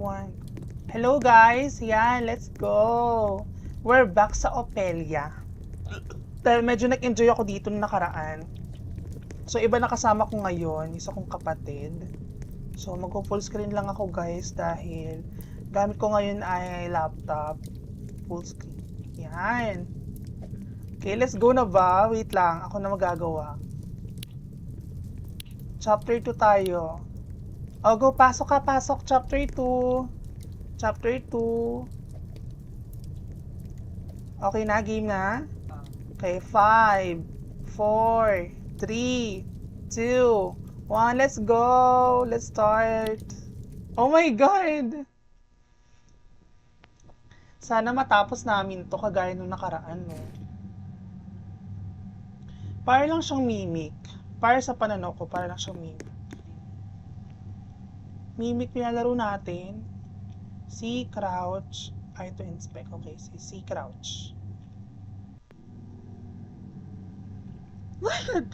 One. Hello guys! Yan, let's go! We're back sa Opelia. Dahil medyo nag-enjoy ako dito nung nakaraan. So iba na kasama ko ngayon, isa kong kapatid. So mag-full screen lang ako guys dahil gamit ko ngayon ay laptop. Full screen. Yan. Okay, let's go na ba? Wait lang, ako na magagawa. Chapter 2 tayo. O, go, pasok ka, pasok. Chapter 2. Chapter 2. Okay na, game na? Okay, 5, 4, 3, 2, 1. Let's go! Let's start. Oh my God! Sana matapos namin to kagaya nung nakaraan, no? Para lang siyang mimic. Para sa pananaw ko, para lang siyang mimic. Mimic pinalaro natin. C, crouch. Ay, to inspect. Okay, C, crouch. What?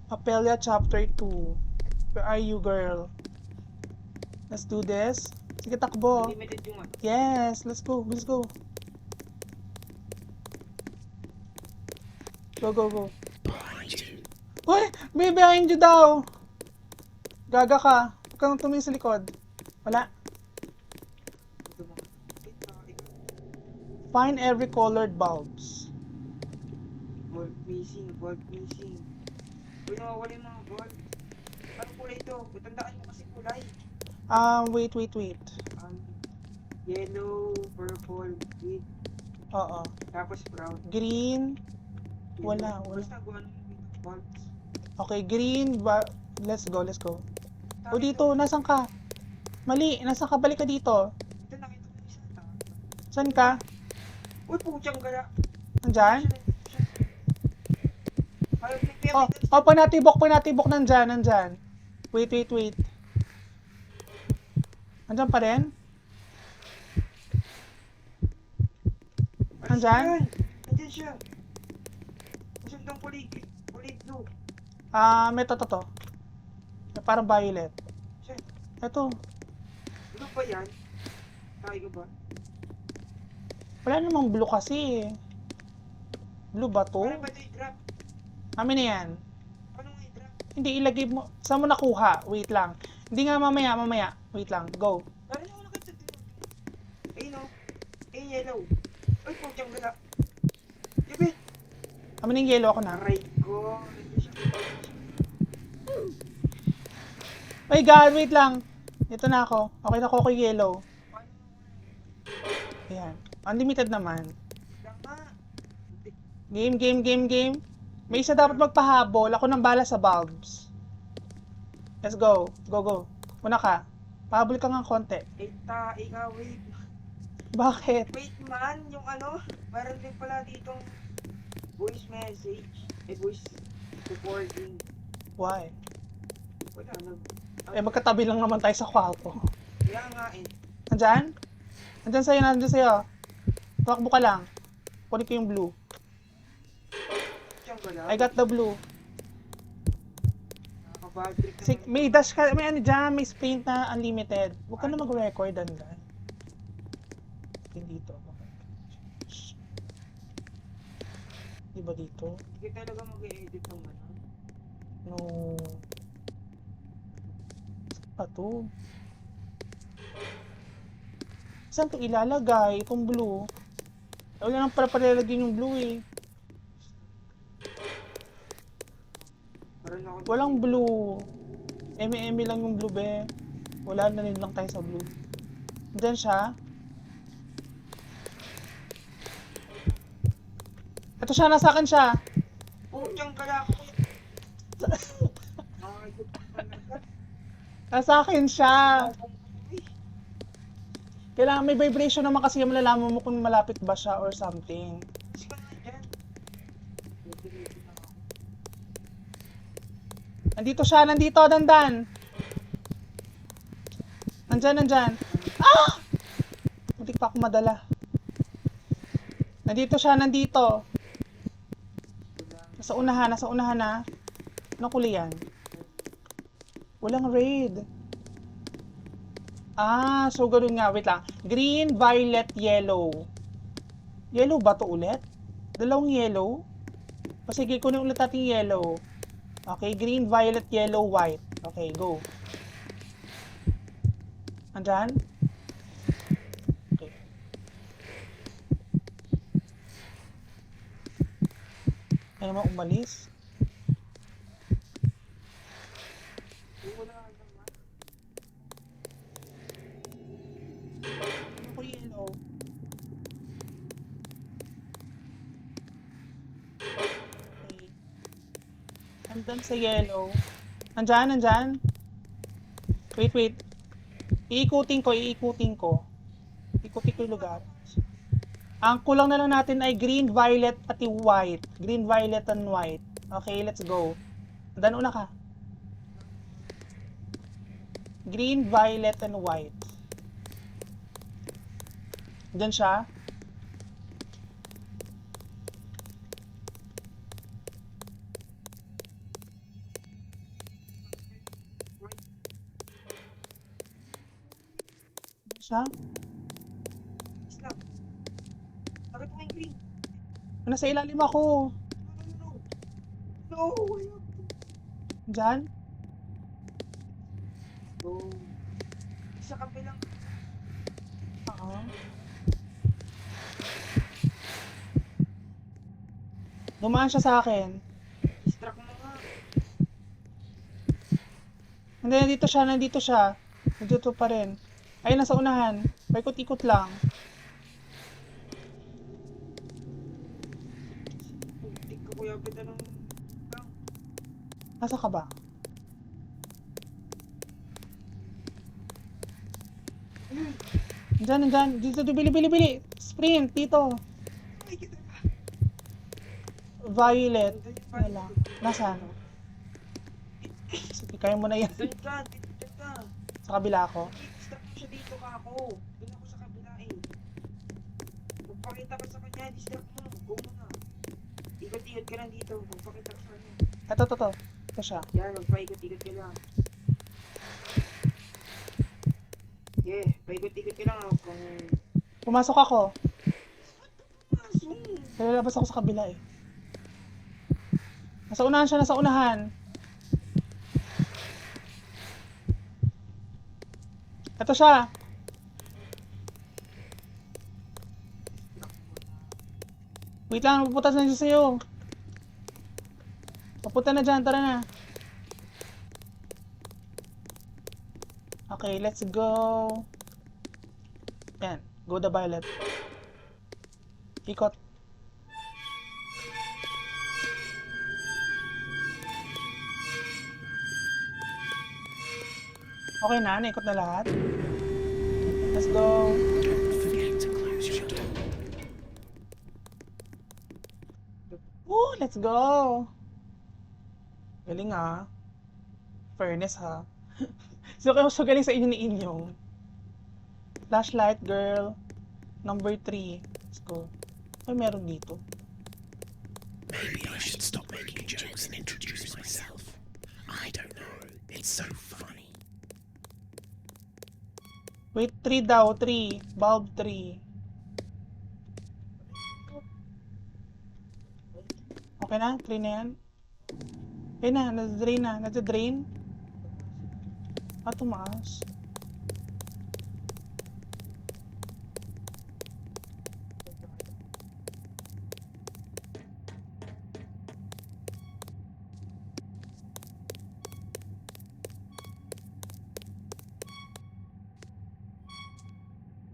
Apelia chapter 2. Where are you, girl? Let's do this. Sige, takbo. Yes, let's go. Let's go. Go, go, go. Uy! May behind you daw! Gaga ka. Huwag kang tumingin sa likod. Wala. Find every colored bulbs. Bulb missing, bulb missing. Uy, nawawala yung mga bulb. Anong kulay ito? Tandaan mo kasi kulay. Wait. Yellow, purple, green, Oo. tapos brown. Green. Wala. Basta gawa ng bulbs. Okay, green. Let's go. O dito, nasan ka? Mali, nasan ka? Balik ka dito. Ito, nakita ko yung isa. Saan ka? Uy, putyang gala. Nandyan? Oh, panatibok nandyan. Wait. Nandyan pa rin? Nandyan? Nandyan siya. Masundang pulit blue. May to. Parang violet. Siya. Ito. Blue ba yan? Tayo ba? Wala namang blue kasi. Blue ba to? Ano ba ito i-drop? Amin na yan. Ano nga i-drop? Hindi, ilagay mo. Saan mo nakuha? Wait lang. Hindi nga mamaya. Wait lang. Go. Parang ako nakita dito. Ayun o. Ayun yellow. Uy, putyang gala. Yabi. Amin yung yellow ako na. Aray ko. Nandiyan siya. Oh my God, wait lang. Ito na ako. Okay na ako yellow. Ayan. Unlimited naman. Tama. Game. May isa dapat magpahabol. Ako nang bala sa bulbs. Let's go. Go. Una ka. Pahabol ka nga konti. Ikaw, wait. Bakit? Wait man, yung ano, meron din pala ditong voice message. Voice recording. Why? Wala, Magkatabi lang naman tayo sa kwarto. Kaya nga eh. Nandyan? Nandyan sa'yo. Tumakbo ka lang. Kunin ko yung blue. Siyang wala. I got the blue. Nakaka-badrick naman. May dash ka, may ano dyan, may paint na unlimited. Huwag ka na mag-record, andan. Dito. Shh. Di ba dito? Hindi ka talaga mag-e-edit ng ano. No. Saan pa to? Saan to ilalagay? Itong blue. Wala nang pala palalagyan yung blue eh. Parang ako. Walang blue. Eme lang yung blue be. Wala na rin lang tayo sa blue. Diyan siya. Ito siya, nasa akin siya. Putyang gala ko. Ay, talaga. Nasa akin siya. Kailangan may vibration naman kasi malalaman mo kung malapit ba siya or something. Sige nga dyan. Nandito siya, dandan. Nandyan. Ah! Hindi pa ako madala. Nandito siya. Nasa unahan na. Anong kulay yan? Walang red. Ah, so ganun nga. Wait lang. Green, violet, yellow. Yellow ba to ulit? Dalawang yellow? O sige, kunin ulit natin yellow. Okay, green, violet, yellow, white. Okay, go. Andyan? Okay. Ay naman umalis. Wala naman. Ano ko yellow? Okay. Andyan sa yellow. Andyan, andyan. Wait, wait. Iikutin ko, iikutin ko. Ikutin ko yung lugar. Ang kulang na lang natin ay green, violet, at white. Green, violet, and white. Okay, let's go. Dan una ka. Green, violet, and white. Diyan siya. Diyan siya. Stop. Bakit may green? Nasa ilalim ako. No, no, no. No, wala. Diyan. Go. Sa kabilang. Oo. Dumaan siya sa akin. Distract mo nga. Hindi, nandito siya, nandito siya. Nandito pa rin. Ay, nasa unahan. Paikot-ikot lang. Putik ko kuya kita ng... Nasa ka ba? Nandyan, nandyan. Dito, bili, bili, bili. Sprint, dito. Ay, kita ka. Violet. Wala. Nasaan? Sige, kaya mo na yan. Doon ka, dito ka. Sa kabila ako. Distract mo siya dito ka ako. Doon ako sa kabila eh. Magpakita ka sa kanya, distract mo. Go mo na. Ikot-ikot ka lang dito. Magpakita ka sa kanya. Ito. Ito siya. Yan, magpaikot-ikot ka lang. Yeah, paikot-ikot ka lang ako kung... Pumasok ako. Pasong! Lalabas ako sa kabila eh. Nasa unahan siya, nasa unahan. Ito siya. Wait lang, pupunta na siya sa'yo. Papunta na dyan, tara na. Okay, let's go. Yan, go the violet. Ikot. Okay na, naikot na lahat. Let's go. Forget to close your door. Woo, let's go. Galing ah. Fairness ha. So galing sa inyo ni Inyong. Flashlight girl. Number 3. Let's go. Ay, meron dito. Maybe I should stop making jokes and introduce myself. I don't know. It's so funny. Wait, 3 daw. 3. Bulb 3. Okay na? 3 na yan? Okay na, nasa-drain na. Nasa-drain? Ah, tumaas.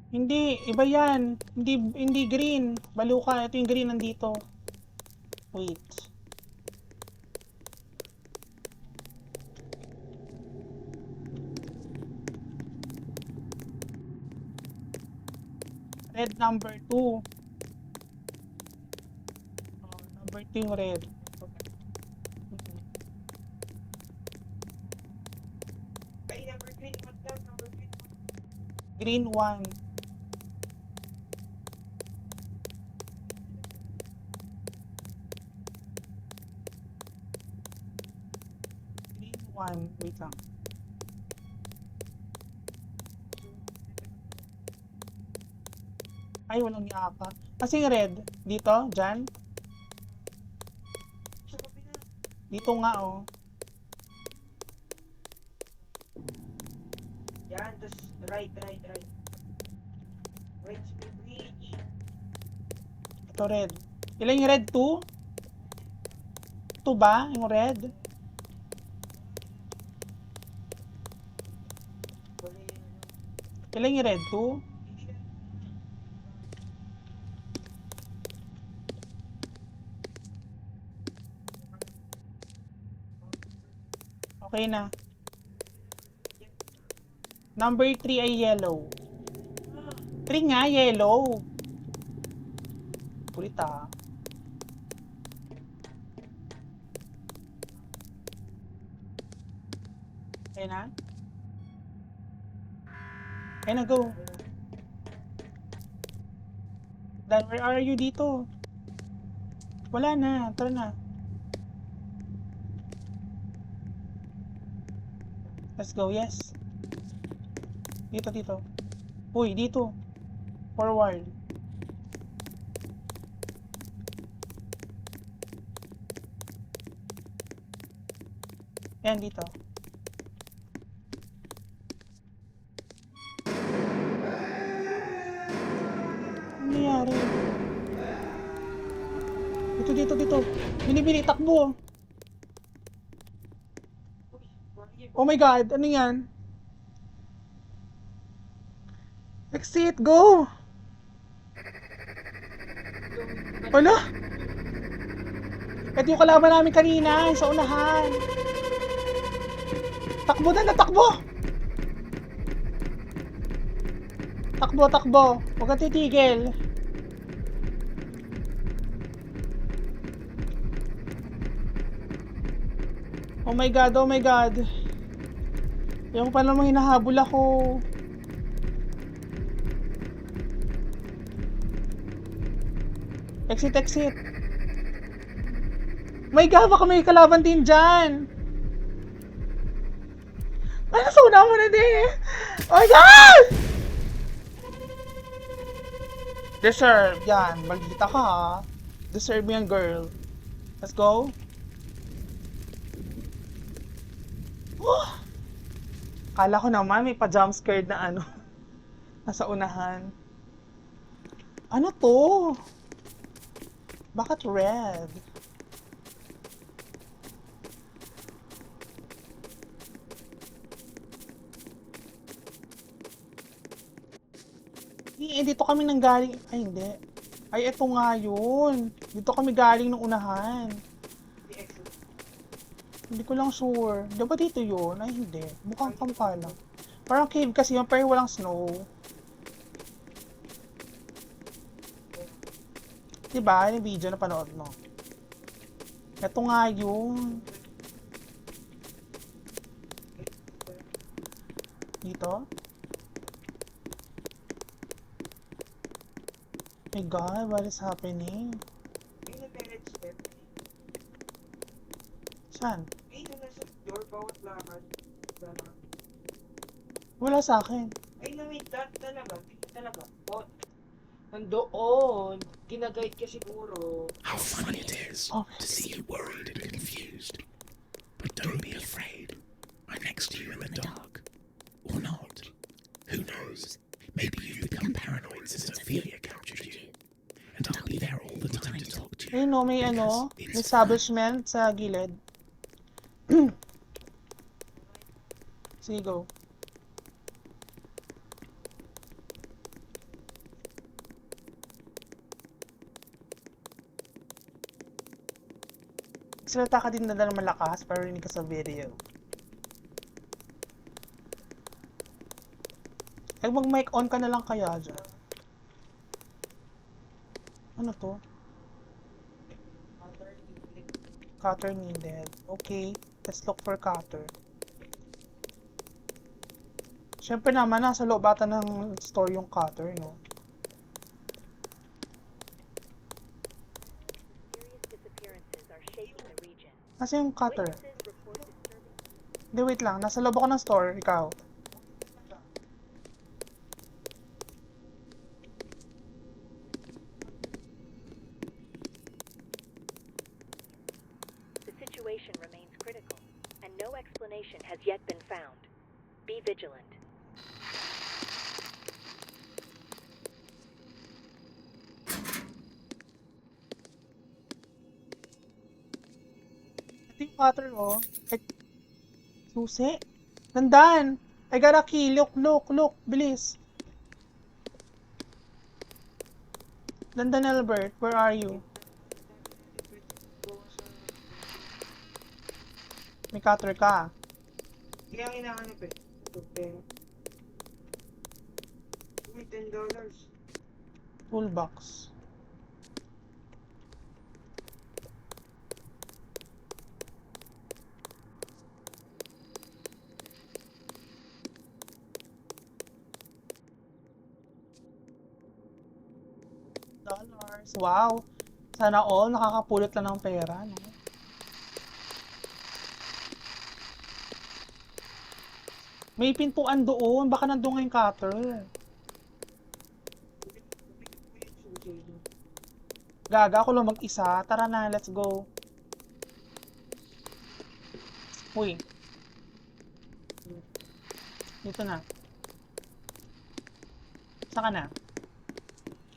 Hindi, iba yan. Hindi green. Baluka, ito yung green nandito. Wait. Red number 2. Oh, number 2 yung red. Ay, number 3. What that? Number 3. Green 1. Green 1. Wait lang. Ay, walang yaka. Kasi yung red. Dito? Diyan? Sa kabila. Dito nga, oh. Yan, tas right. Right speed bridge. Ito red. Ilan yung red? 2? 2 ba? Yung red? Wala yun. Ilan yung red? 2? Hindi na. Okay na. Number 3 ay yellow. 3 nga, yellow. Kulit ah. Ayun na. Ayun na, go. Dan, where are you dito? Wala na, tara na. Let's go, yes. Dito. Uy, dito. Forward. Ayan, dito. Ano nangyari? Dito. Bili, takbo. Uy, bakit? Oh my God, ano yan? Exit, go! Wala? Ito yung kalaban namin kanina, sa unahan. Takbo na, takbo! Takbo. Huwag kang titigil. Oh my God. Yung pa namang hinahabol ako. Exit. My God, baka may kalaban din dyan. Ay, nasa una mo na din. Oh my God! Deserve. Yan, maldita ka ha. Deserve yan, girl. Let's go. Oh! Kala ko naman may pa-jump scared na ano. Nasa unahan. Ano to? Bakit red? Dito kami nanggaling. Ay, hindi. Ay, eto nga yun. Dito kami galing nung unahan. Di exit. Hindi ko lang sure. Di ba dito yun? Ay, hindi. Mukhang kampala. Parang cave kasi yun, pero walang snow. Diba? Yung video na panood mo. Ito nga yun. Dito? My God, what is happening? Ayun na red step. Saan? Ayun na sa door, bawat lakad. Wala sa akin. Ay na may dot talaga. Bot. Nandoon. Ginaguide ka siguro. How funny it is Oh. to see you worried and confused. But don't be afraid. I'm next to you in the dark. Or not. Who knows? Maybe you've become paranoid since Ophelia captured you. And I'll be there all the time to talk to you. Ayun no, may ano, may establishment sa gilid. Sige, go. Salita ka din na ng malakas para rinig ka sa video. Ay, mag-mic on ka na lang kaya dyan. Ano to? Cutter needed. Okay, let's look for cutter. Siyempre naman, nasa loob ata ng store yung cutter, no? Nasa yung cutter? Hindi, wait lang. Nasa loob ako ng store. Ikaw. explanation has yet been found. Be vigilant. Ito yung cutter, oh. Ay, susi. Tandaan. I got a key. Look. Bilis. Dandan, Albert. Where are you? May cutter ka. Kaya ang hinahanap eh. Ito, pero. Uy, $10. Toolbox. $. Wow. Sana all nakakapulot lang ng pera, no? May pintuan doon. Baka nandun nga yung cutter. Gaga ako lang mag-isa. Tara na, let's go. Uy. Dito na. Saan ka na?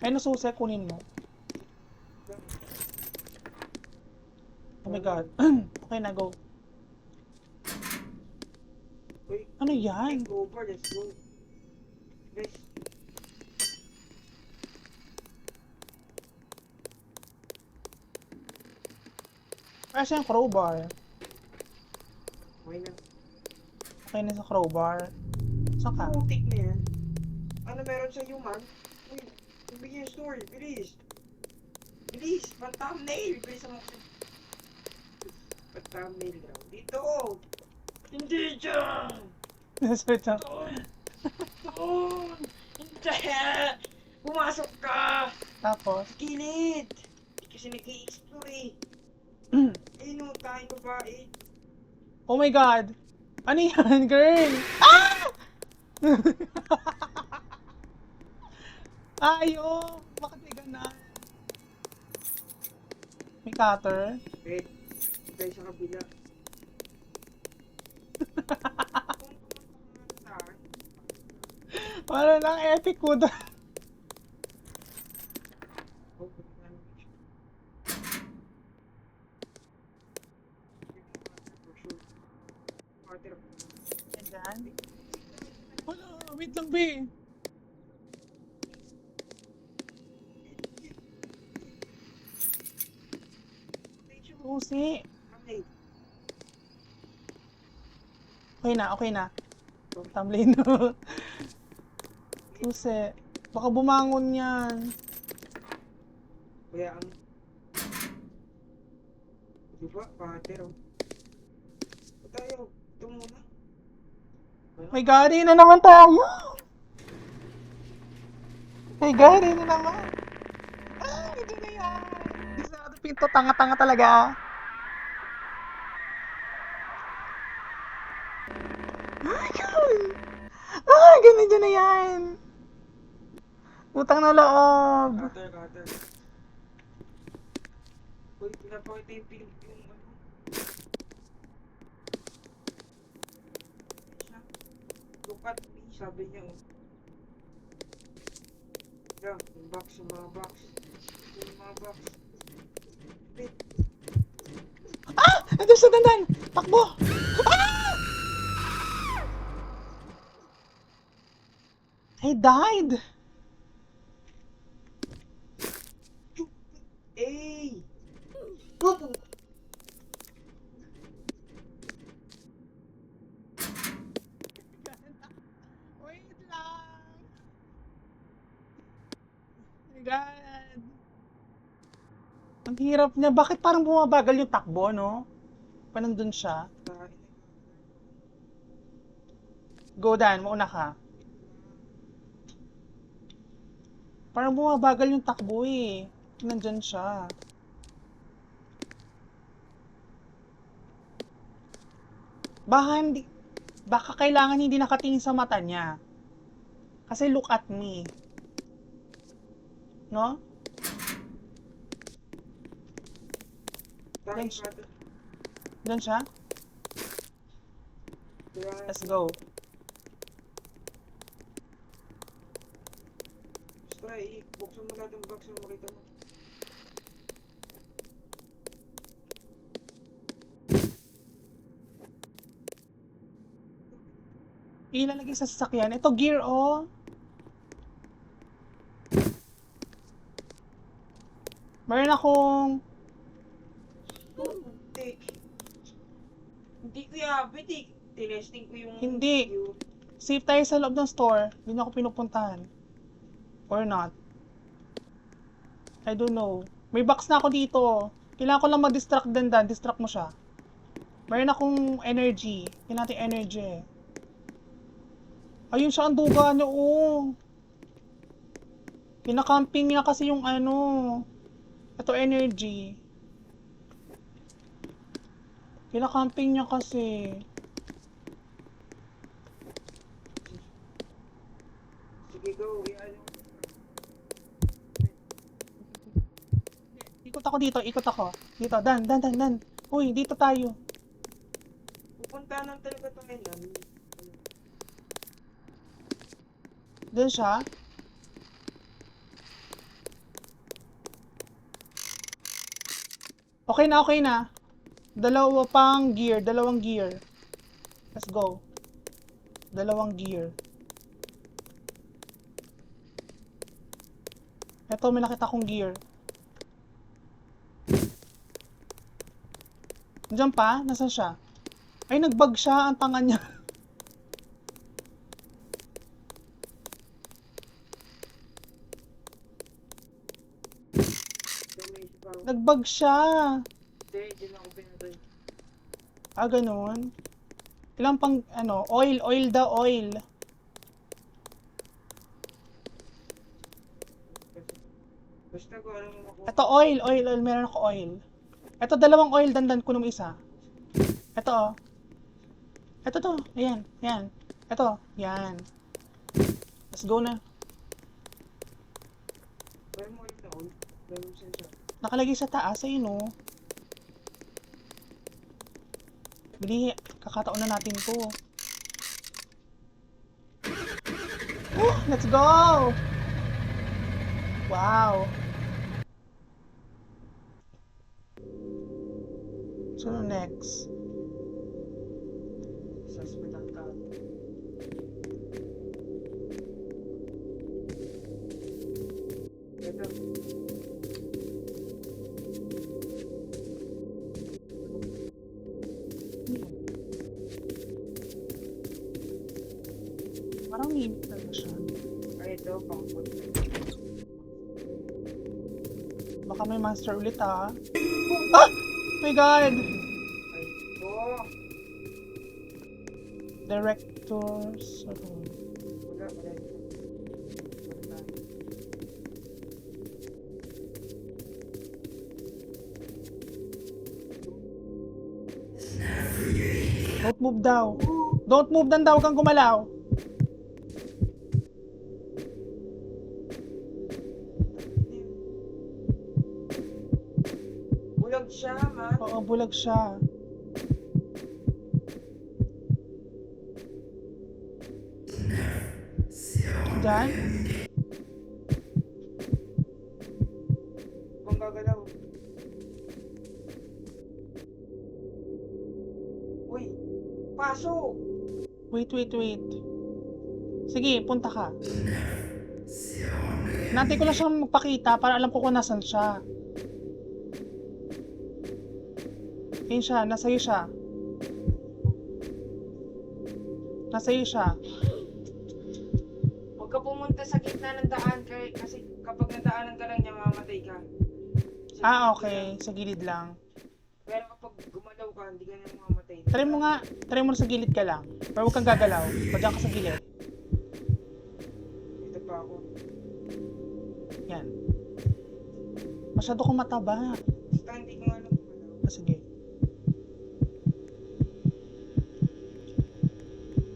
Ay, nasusi. Kunin mo. Oh my God. Okay na, go. Uy, Ano yan? go over, let's go. Let's. Kasi yung crowbar. Okay na. Okay na sa crowbar. Saan ka? Putik na yan. Ano meron sa human? Uy, bigyan yung story, bilis. Bilis, pang-thumbnail. Bilis mo kasi. Pang-thumbnail daw. Dito! Hindi dyan! Switch up. Doon! Doon! Hindi! Pumasok ka! Tapos, Sa gilid! Kasi nag-i-explore eh. Ayun o, tayong babae. oh my God! Ano yan, girl? Ah! Ayo! Bakit may ganan? May cutter? Wait, tayo sa kabila. Para lang epic ko doon. Ayan. Wala, wait lang, be. Susi. Okay na. Thumbnail no. Susi. Baka bumangon yan. Kaya ang... Diba, pater oh. Tayo, ito muna. My God, na naman tayo. My God, na naman. Ah, ito na yan. Di sa pinto, tanga-tanga talaga. Oh my God. Ah, ganun na yan. Utang na loob. Cutter. Uy, pinapakita yung film yung ano. Look at me, sabi niya oh. Yan, yung mga box. Wait, Ah! Nandun sa dandan! Takbo! Ah! I died! hey! Wait lang! Oh my God! Ang hirap niya. Bakit parang bumabagal yung takbo, no? Pa nandun siya. Go, Dan. Mauna ka. Parang bumabagal yung takbo eh. Nandyan siya. Baka kailangan hindi nakatingin sa mata niya. Kasi look at me. No? Diyan siya? Kaya, Let's go. basta buksan mo lahat ng box na makita mo. Ilalagay sa sasakyan. Ito gear, oh. Meron akong... Hindi. Hindi ko yabit eh. Tinesting ko yung Hindi. view. Safe tayo sa loob ng store. Hindi niya ako pinupuntahan. Or not. I don't know. May box na ako dito. Kailangan ko lang mag-distract din, Dan. Distract mo siya. Meron akong energy. Kailangan natin energy. Ayun siya ang duga niya, oh. Kinakamping niya kasi yung ano. Ito energy. Kinakamping niya kasi. Sige, go. Iyan yung... Ikot ako dito, ikot ako. Dito, Dan. Uy, dito tayo. Pupunta lang talaga tayo lang. Doon siya. Okay na. Dalawang gear. Let's go. Dalawang gear. Eto, may nakita kong gear. Diyan pa? Nasaan siya? Ay, nag-bug siya. Ang tanga niya. Nag-bug siya. Hindi, hindi na ako pinatay. Ah, ganun. Ilang pang, ano, oil daw, oil. Basta ko alam mo ako. Ito, oil. Meron ako oil. Ito, dalawang oil, dandan ko nung isa. Ito, oh. Ito to. Ayan. Ito, yan. Let's go na. Kaya mo ulit na all. Kaya mo sensor. Nakalagay sa taas, ayun, oh. Bili, kakataon na natin to. Let's go! Wow! So, next. Suspect ang tao. Ito. Parang limit na siya. Ay, ito. Pangkot. Baka may monster ulit, ah. Ah! My God! Ay, ito. Director's room. Wala. Wala. Don't move daw. Don't move dan daw, huwag kang gumalaw. Bulag siya, man. Oo, bulag siya. Diyan? Kung gagalaw. Uy! Pasok! Wait. Sige, punta ka. Natin ko lang siyang magpakita para alam ko kung nasan siya. Ayun siya, nasa'yo siya. Nasa'yo siya. Huwag ka pumunta sa gitna ng daan kasi kapag nadaanan ka lang niya, mamamatay ka. Sa Ah, gilid okay. lang. Sa gilid lang. Pero kapag gumalaw ka, hindi ka na mamamatay. Try mo nga. Try mo na sa gilid ka lang. Pero huwag kang gagalaw. Padyan ka sa gilid. Ito pa ako. Yan. Masyado kong mataba. Basta hindi ko nga alam kung gumalaw. Ah, sige.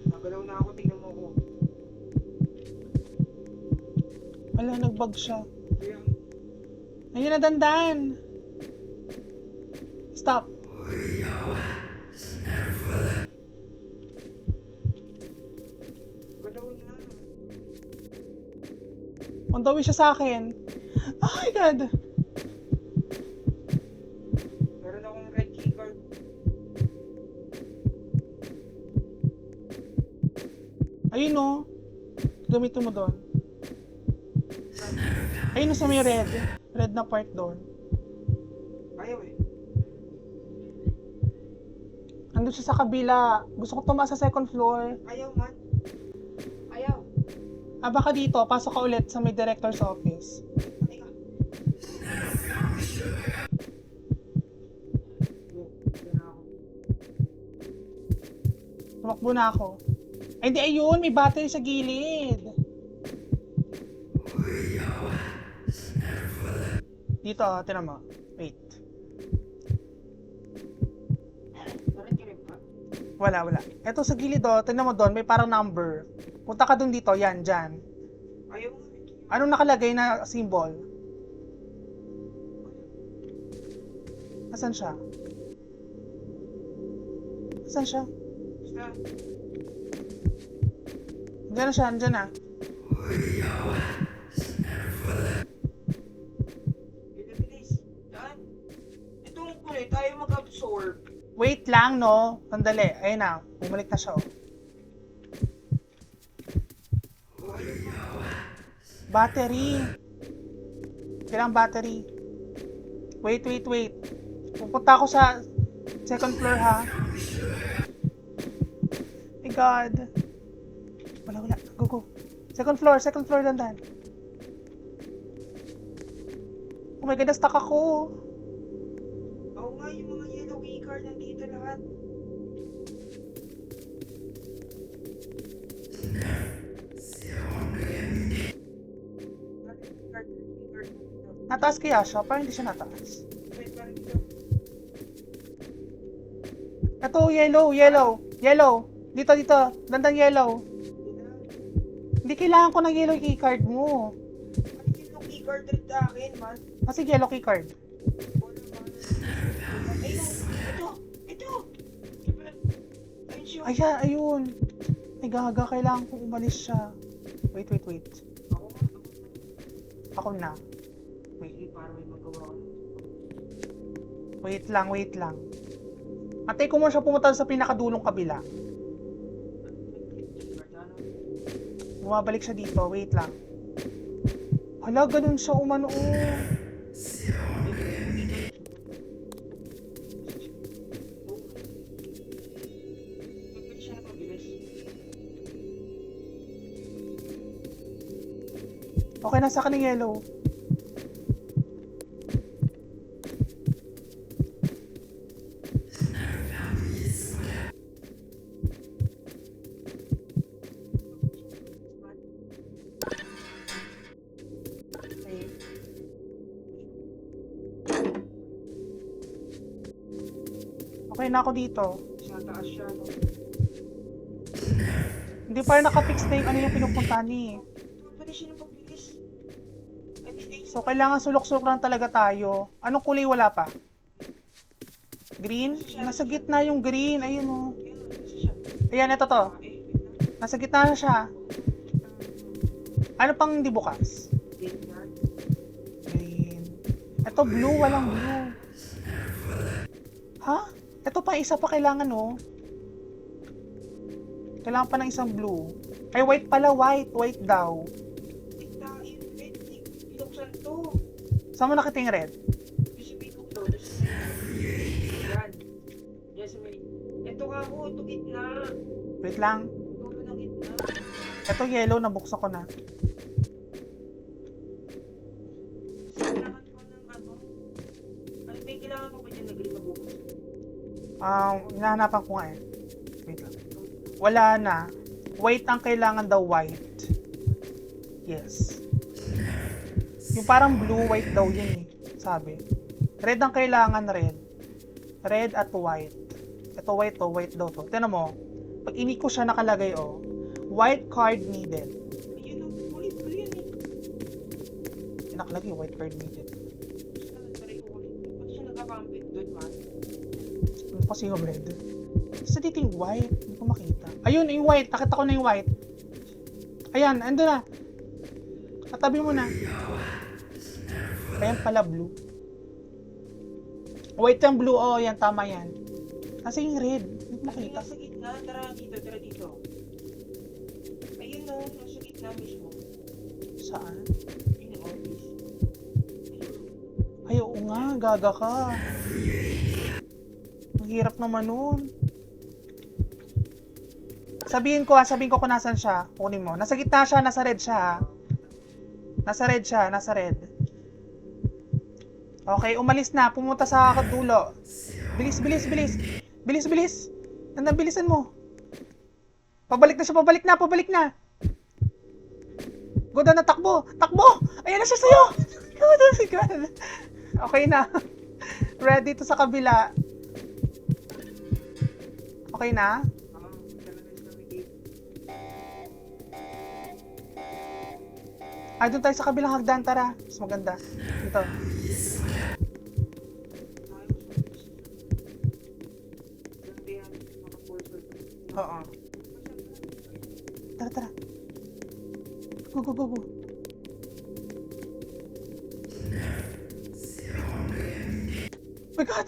Nagalaw na ako, tingnan mo ako. Wala, nag-bug siya. Kaya, Ayun na, dandan. Stop. On the way siya sa akin. Oh my God! Meron akong red keycard. Ayun o. Gamitin mo doon. Ayun o sa may red. Red na part doon. Ayaw eh. Andun siya sa kabila. Gusto ko tumaas sa second floor. Ayaw man. Ayaw. Ah, baka dito. Pasok ka ulit sa may director's office. Teka. Tumakbo na ako. Ay, hindi. Ayun. May battery sa gilid. Dito, tinan mo. Wait. Bakit ka rin pa? Wala. Eto sa gilid oh. Tingnan mo doon. May parang number. Punta ka doon dito. Yan, dyan. Ayaw nga. Anong nakalagay na symbol? Nasaan siya? Nasaan siya? Basta. Diyan na siya, andyan na. Bilis. Daan. Itong kulay, tayo mag-absorb. Wait lang, no? Sandali. Ayun na. Bumalik na siya, oh. Battery. Kailangan battery. Wait. Pupunta ako sa second floor, ha? My God. Wala. Go. Second floor, dandan. Oh my God, na-stuck ako. Oo nga, yung mga yellow keycard nandito lahat. Keycard. Nataas kaya siya? Parang hindi siya nataas. Wait, parang dito. Ito, yellow. Dito. Dandan yellow. Hindi kailangan ko ng yellow keycard mo. Ano yung keycard rin sa akin, man? Kasi yellow keycard. Wala man. Ayun, ito. Ayun siya. Ay, ayun. Ay, gaga. Kailangan kong umalis siya. Wait. Ako nga. Ako na. Wait, para may magawa ko. Wait lang. Antay ko mo siya pumunta sa pinakadulong kabila. Bumabalik siya dito. Wait lang. Hala, ganun siya umano. Pagpili siya na pabilis. Okay, nasa ka ng yellow. Okay na ako dito. Sa taas siya, no? Hindi pa rin nakapix na yung ano yung pinupunta ni. Pagpili siya ng pabilis. So, kailangan sulok-sulok lang talaga tayo. Anong kulay wala pa? Green? Nasa gitna yung green. Ayun o. Ayan, ito to. Nasa gitna na siya. Ano pang hindi bukas? Green. Ito blue, walang blue. Ha? Ito pa, isa pa kailangan oh. Kailangan pa ng isang blue. Ay, white pala, white. White daw. Binuksan to. Saan mo nakita yung red? Yung sa pinok to. Yan. Yan sa may... Ito ka ako, ito gitna. Wait lang. Dulo ng gitna. Ito yellow, nabuksan ko na. Kailangan ko ng ano. Ano may kailangan ko ba dyan na green na bukas? Hinahanapan ko nga eh. Wait lang. Wala na. White ang kailangan daw, white. Yes. Yung parang blue, white daw yun eh. Sabi. Red ang kailangan, red. Red at white. Ito white to, white daw to. Tignan mo. Pag ini ko siya nakalagay oh. White card needed. Ayun ang kulit ko yan eh. Nakalagay, white card needed. Taray ko kulit. Ba't siya nagkakampit doon, man? Ano kasi yung red? Sa dito yung white. Hindi ko makita. Ayun, yung white. Nakita ko na yung white. Ayan, ando na. Katabi mo na. Ayan pala, blue. Wait, yung blue. Oh, yan. Tama yan. Kasi yung red. Hindi ko Ayun, makita. nasa gitna. Tara dito. Ayun no, nasa gitna mismo. Saan? Yung office. Ay, oo nga. Gaga ka. Ang hirap naman nun. Sabihin ko kung nasan siya. Kunin mo. Nasa gitna siya, nasa red siya ha. Nasa red siya, nasa red. Okay, umalis na. Pumunta sa dulo. Bilis. Bilisan mo. Pabalik na. Go doon na, takbo. Ayan na siya sa'yo. Oh my God. Okay na. Ready to sa kabila. Okay na? Talaga sa navigate. Ay, doon tayo sa kabilang hagdan. Tara. Mas maganda. Dito. Oo. Tara. Go. Oh my God!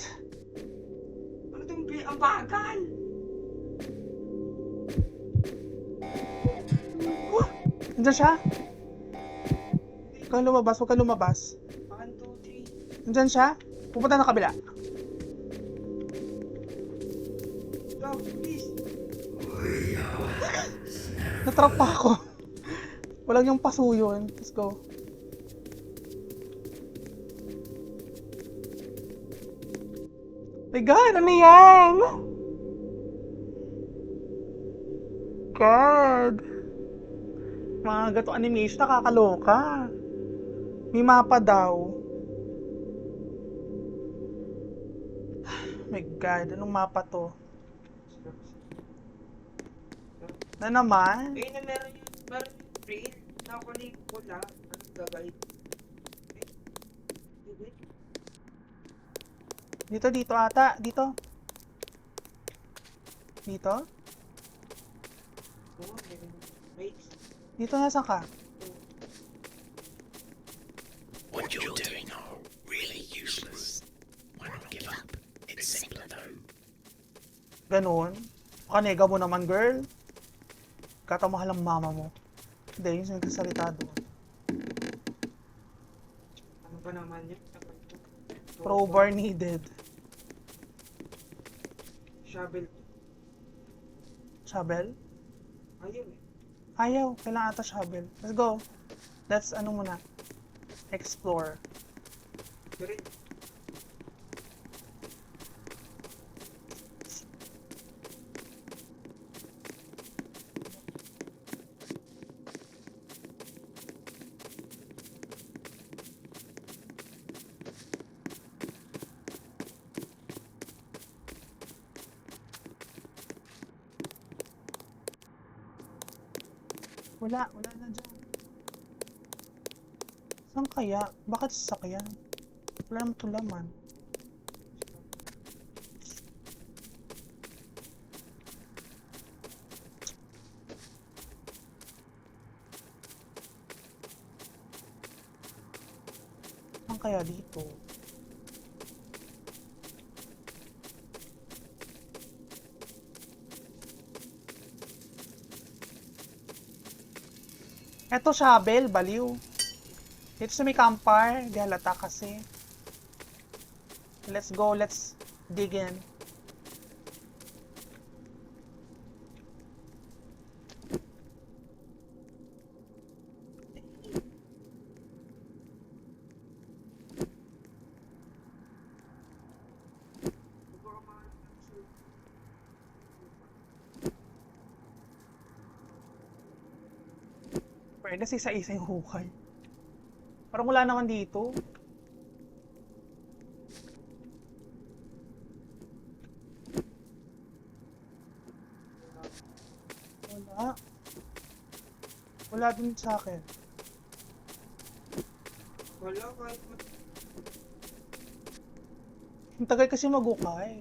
Ano itong ang bagal? Nandiyan siya? Huwag kang lumabas. 1, 2, 3. Nandiyan siya? Pupunta na kabila. Go, please. Natrap pa ako. Walang yung paso yun. Let's go. My God, ano yan? God. Mga gato animation, nakakaloka. May mapa daw. My God, anong mapa to? Na naman? Ayun na meron yung trail. Nakakuha yung pula. Anong gagawin? Dito ata. Dito. Oo, meron. Wait. Dito nasa ka? What you're doing are really useless. Why not give up? It's simpler though. Ganon. Kanega mo naman, girl. Katamahal ang mama mo. Hindi, yung nagsasalita doon. Ano ba naman yan? Crowbar needed. Shovel. Shovel? Ayun eh. Ayaw. Kailangan ata shovel. Let's go. Let's, muna. Explore. Pero Wala na dyan. Saan kaya? Bakit sasakyan? Wala naman tulaman. Saan kaya dito? Eto shovel, baliw. Dito sa may campfire, di halata kasi. Let's go, let's dig in. Pwede kasi isa-isa yung hukay. Parang wala naman dito. Wala. Wala din sa akin. wala kahit Ang tagal kasi magukay.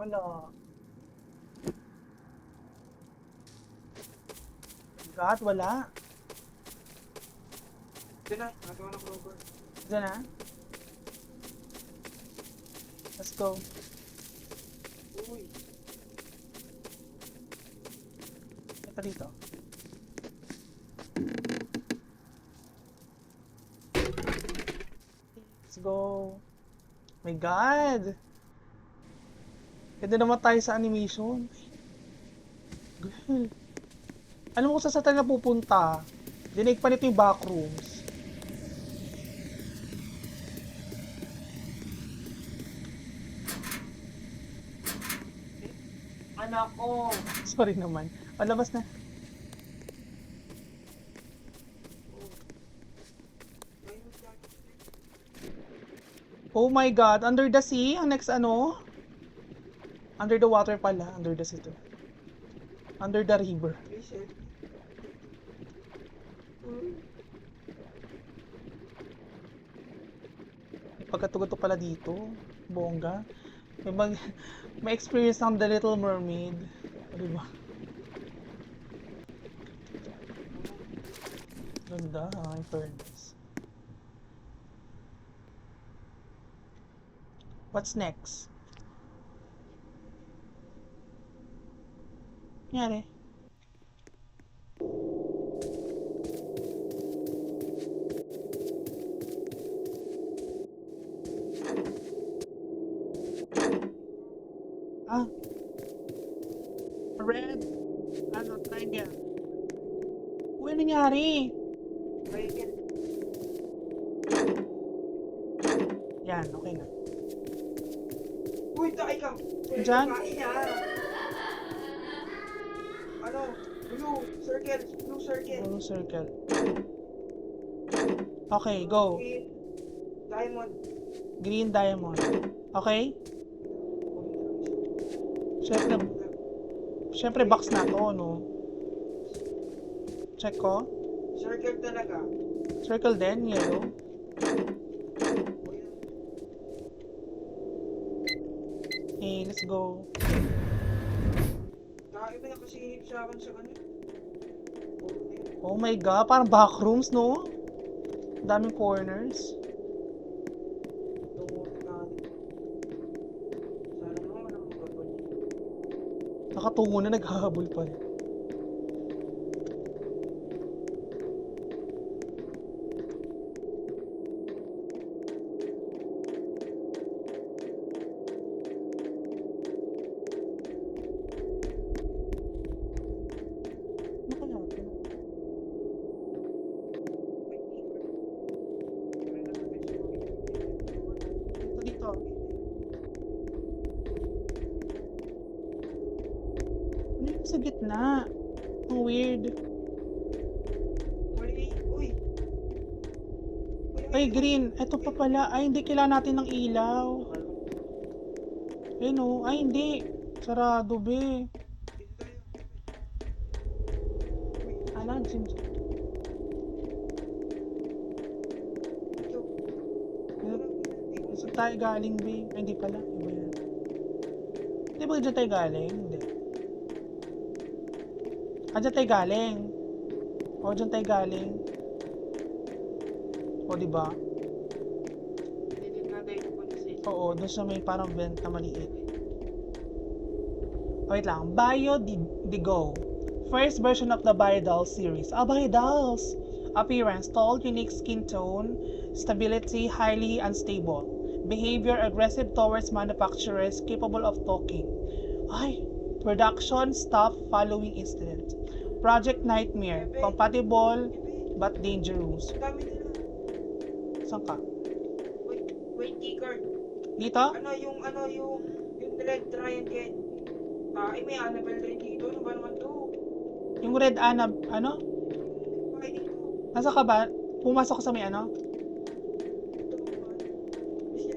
Wala. God, wala. Ito na, nagawa ng Rover. Diyan na. Let's go. Uy, Ito dito. Let's go. My God! Ganda naman tayo sa animation. Girl. Alam mo kung saan tayo napupunta? Dinig pa nito yung backrooms. anak ko. Sorry naman. O, labas na. Oh my God, under the sea? Ang next ano? Under the water pala. Under the sea to. Under the river. Listen. Pagkatugot pala dito. Bongga. May experience ng The Little Mermaid. O, diba? Ganda ha, in fairness. What's next? Nangyari? Ah. Red. Ano, triangle. Uy, ano nangyari? Michael, Yan, okay na. uy, takay ka. Diyan? Kain niya. Ano? Blue circle. Blue circle. Blue circle. Okay, go. Green. Diamond. Green diamond. Okay? Siyempre box na to, no? Check ko. Circle talaga. Circle din, yellow. Okay, let's go. Dahil may nakasilip sa akin sa kanya. Oh my God, parang backrooms, no? Daming corners. Sana naman walang magpapal. Nakatungo na, naghahabol pa rin. Ano kaya ito? Dito, dito. Ano yung sa gitna? Ang weird. Mali. Uy. Ay, green. Ito pa pala. Ay, hindi. Kailangan natin ng ilaw. Ayun o. Ay, hindi. Sarado, be. Ala, Jim. Saan tayo galing, be? Ay, hindi pala. Iba yan. Hindi ba dyan tayo galing? Hindi. Ah, dyan tayo galing. O, dyan tayo galing. O, diba? Hindi din natin yung policy. Oo, doon sa may parang vent na maliit. Wait lang. Bio Digo. First version of the Biodolls series. Ah, Biodolls! Appearance, tall, unique skin tone, stability, highly unstable. Behavior, aggressive towards manufacturers, capable of talking. Ay, production, staff, following incident. Project Nightmare, compatible but dangerous. Ang dami nila. Saan ka? Wait, keycard. Dito? Yung red triangle. Ay, may Annabelle rin dito. Ano ba naman to? Yung red anab, ano? Ay, dito. Nasa ka ba? Pumasok ka sa may ano? Ito naman. Siya.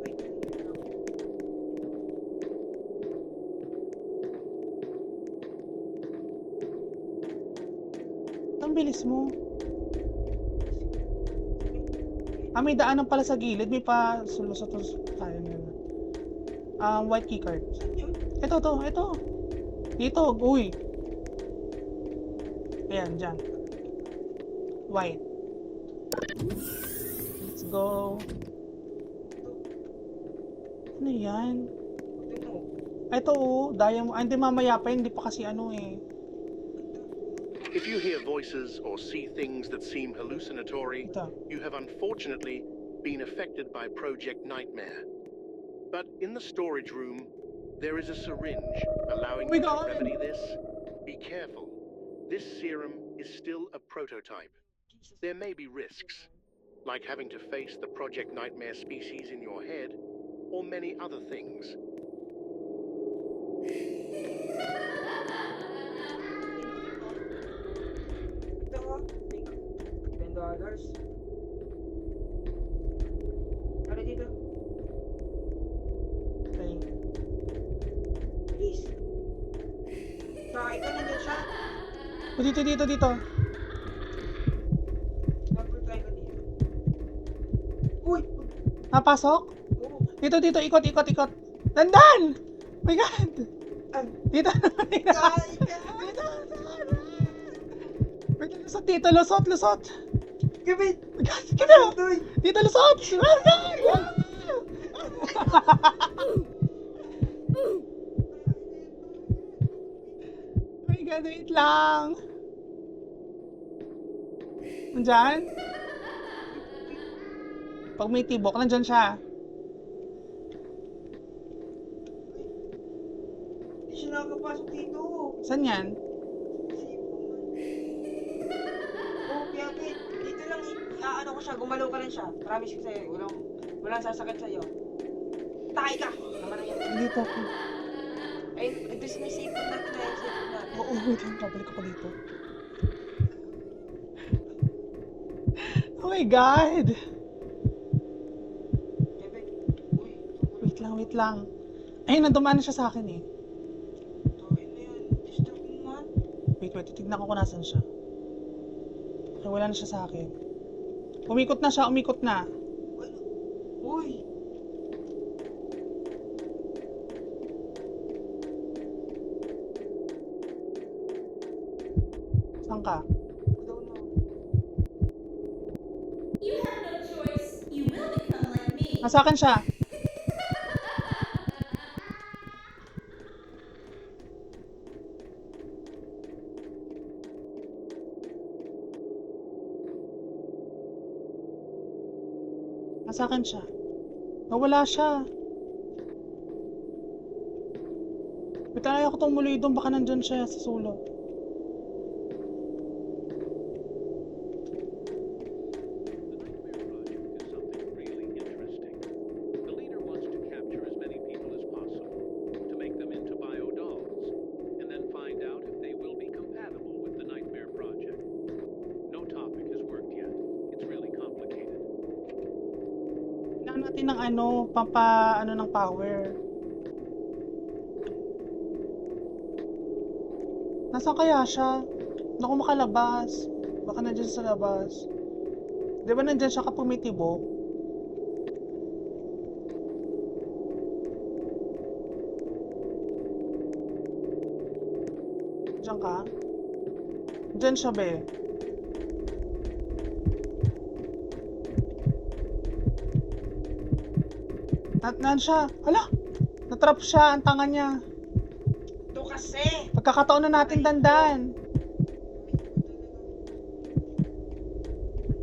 Wait. Ang bilis mo. Ah, may daanan pala sa gilid. May pa sulusot tayo ngayon. White keycard. Saan yun? Ito. Dito, uy. Ayan, dyan. White. Let's go. Ano yan? Ito mo. Ito, diamond. Hindi, mamaya pa, hindi pa kasi ano eh. If you hear voices or see things that seem hallucinatory, Ito. you have unfortunately been affected by Project Nightmare. But in the storage room, there is a syringe allowing Oh my you to God. remedy this. Be careful. This serum is still a prototype. There may be risks, like having to face the Project Nightmare species in your head, or many other things. Ito ko. $10. Ano dito? Okay. Please. Bakit ka nandyan siya? Oh, dito. Double try ka dito. Uy! Napasok? Oo. Dito, ikot. Dandan! Oh my God! Ay! Dito. Ay! Ay! Wait, lusot. Gabit! Dito, Uy! dito, lusot! Oh my God, wait lang. Nandyan? Pag may tibok, nandyan siya. Hindi siya nakakapasok dito. Saan yan? Oh, Gabit! Dito lang, ano ko siya, gumalaw ka lang siya. Promise ko sa'yo, walang sasakit sa'yo. Takay ka! Naman na yan. Dito ako. Ay, ito sumisipot natin na yung sipot natin. Oo, wait lang. Babalik ako dito. Oh my God! Gabit! Uy! Wait lang. Ayun, nandumaan na siya sa akin eh. Tuloy na yun. Disturb mo man. Wait, titignan ko kung nasan siya. Okay, wala na siya sa akin. Umikot na siya. Uy! Saan ka? Daw na. You have no choice. You will become like me. Nasa akin siya. Nasa akin siya. Nawala siya. Wait, ayaw ko tumuloy doon. Baka nandun siya sa sulok. The Nightmare Project is something really interesting. The leader wants to capture as many people as possible to make them into biodolls, and then find out if they will be compatible with the Nightmare Project. No topic has worked yet. It's really complicated. Kailangan natin ng ng power. Nasaan kaya siya? Hindi ako makalabas. Baka nandiyan sa labas. Di ba nandiyan siya kapag may tibok? Diyan ka? Diyan siya, be. Nan siya. Hala! Natrap siya. Ang tanga niya. Ito kasi! Pagkakataon na natin dandan.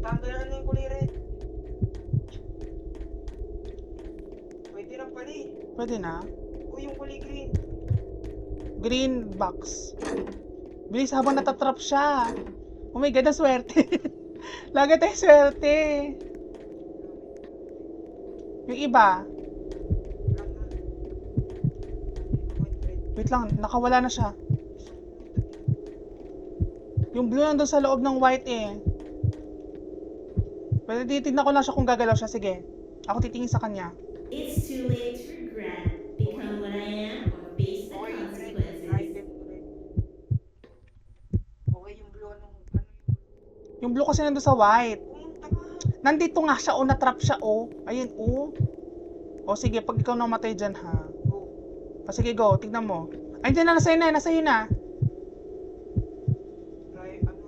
Tanggalan na yung kulay red. Pwede lang pala eh. Pwede na. O yung kulay green. Green box. Bilis habang natatrap siya. Oh my God, ang swerte. Lagi tayo swerte. Yung iba. Lang na. Red. Wait lang, nakawala na siya. Yung blue nandun sa loob ng white eh. Pwede titignan ko lang siya kung gagalaw siya. Sige. Ako titingin sa kanya. It's too late to regret. Become what I am or face the Okay, red. consequences. Item red. Okay, yung blue anong ano yun? Yung blue kasi nandun sa white. Pumunta ka. Nandito nga siya, oh, natrap siya, oh. Ayun, oh. O sige, pag ikaw namatay dyan, ha. O sige, go. Tignan mo. Ay, hindi na. Nasa iyo na. Kaya, ano?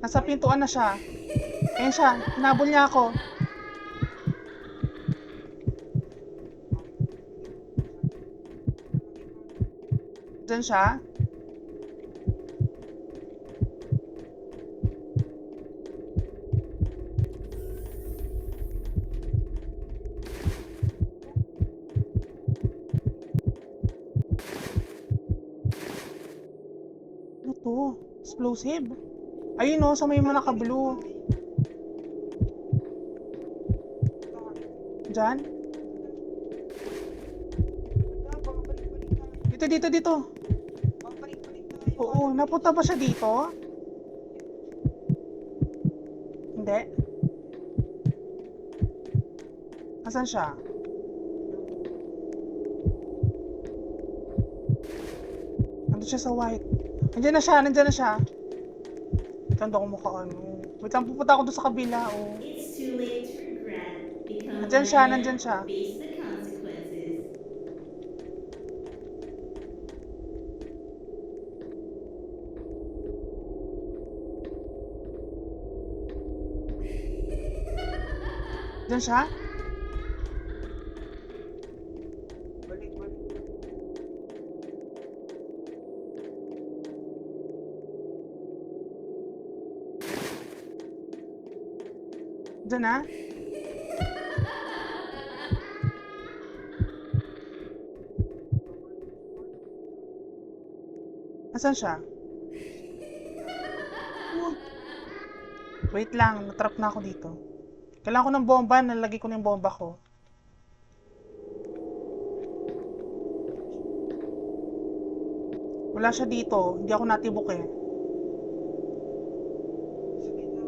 Nasa pintuan na siya. Ayan siya. Hinabol niya ako. Diyan siya. Ano to? Explosive. Ayun o, sa may mga naka-blue. Diyan? Dito. Babalik-balik tayo. Oo, napunta ba siya dito? Hindi. Asan siya? Nandun siya sa white. Nandiyan na siya. Ganda ko mukha ano. Wait lang, pupunta ako doon sa kabila. Oh. It's too late to regret. Become Nandyan what siya, I am nandyan siya. or face the consequences. Diyan siya? Balik-balik. Diyan na? Asan siya? Uy. Wait lang, natrap na ako dito. Kailangan ko ng bomba, nalagay ko na yung bomba ko. Wala siya dito, hindi ako natibok eh. Sakit na.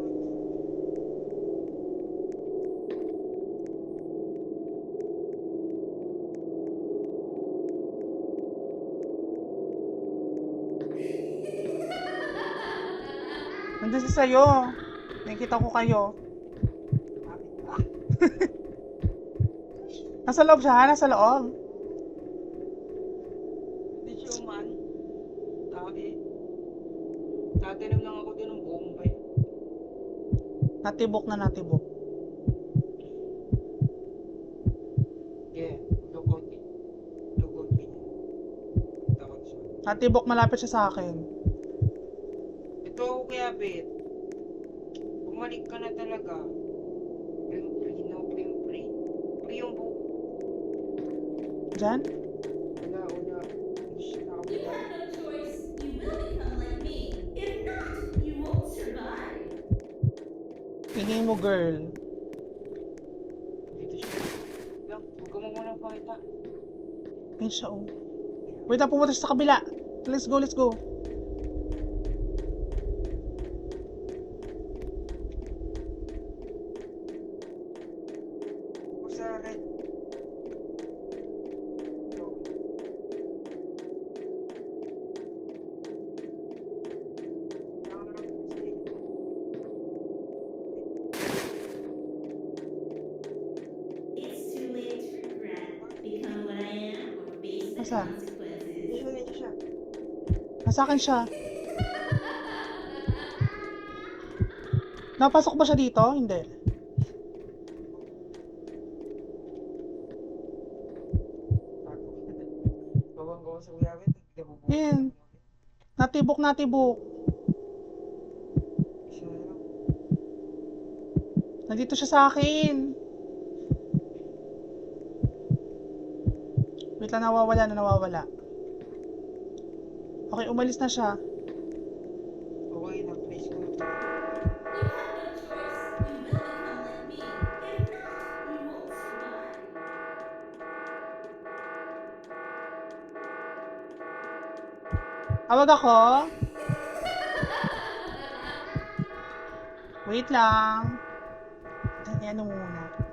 Nandun siya sa'yo. Nakikita ko kayo. Nasa loob siya, nasa loob. Hindi siya uman. Dati. Tatanim lang ako din ng bombay. Natibok na natibok. Yeah, lookout din. Lookout din. Takot siya. Natibok, malapit siya sa akin. Ito ako kaya, Bet. Bumalik ka na talaga. Pre, no, pre. Pre yung buko. Diyan? Wala. Hindi siya You nakabila. have no choice. You will become like me. If not, you won't survive. Tingin mo, girl. Dito siya. Lang, huwag ka mo muna pakita. Ayun siya, oh. Wait lang, pumunta siya sa kabila. Let's go. Ako sa red. Ito. Kailangan lang kasi. It's too late to regret. Become what I am or face the Asa? consequences. Dito siya. Nasa akin siya. Napasok ba siya dito? Hindi. Bawang-bawa sa uyawin. Yan. Natibok. Siya na lang. Nandito siya sa akin. Wait lang, nawawala. Okay, umalis na siya. Okay na, please ko. You have no choice. You will become like me. If not, you won't survive. Tawag ako. Wait lang. Ano muna.